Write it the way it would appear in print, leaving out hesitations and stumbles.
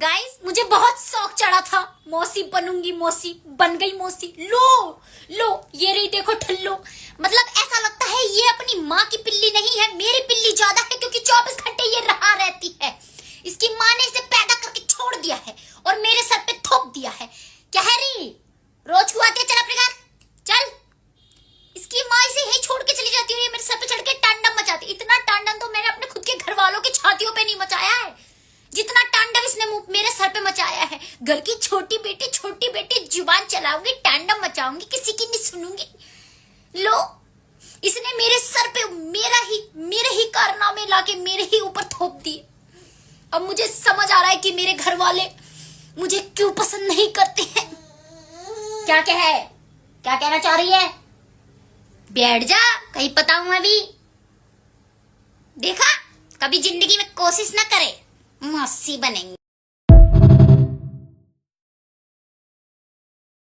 Guys मुझे बहुत शौक चढ़ा था, मौसी बनूंगी, मौसी बन गई मौसी। लो लो ये रही देखो ठल्लो। मतलब ऐसा लगता है ये अपनी माँ की पिल्ली नहीं है, मेरी पिल्ली ज्यादा है, क्योंकि 24 घंटे ये रहा रहती है। इसकी माँ ने इसे पैदा करके छोड़ दिया है और मेरे सर पे थोप दिया है। क्या है री, रोज को आती है, चल अपने घर चल। इसकी माँ इसे यहीं छोड़ के चली जाती है, ये मेरे सर पे चढ़ के टांडव मचाती। इतना टांडव तो मैंने अपने खुद के घर वालों की छातियों पे नहीं मचाया है जितना टांडव इसने मेरे सर पे मचाया है। घर की छोटी बेटी जुबान चलाऊंगी, टांडव मचाऊंगी, किसी की नहीं सुनूंगी। लो इसने मेरे सर पे मेरे ही कारनामे लाके मेरे ही ऊपर थोप दिए। अब मुझे समझ आ रहा है कि मेरे घर वाले मुझे क्यों पसंद नहीं करते हैं। क्या कहना चाह रही है? बैठ जा, कहीं पता हूं अभी। देखा, कभी जिंदगी में कोशिश ना करे, मौसी बनेंगे।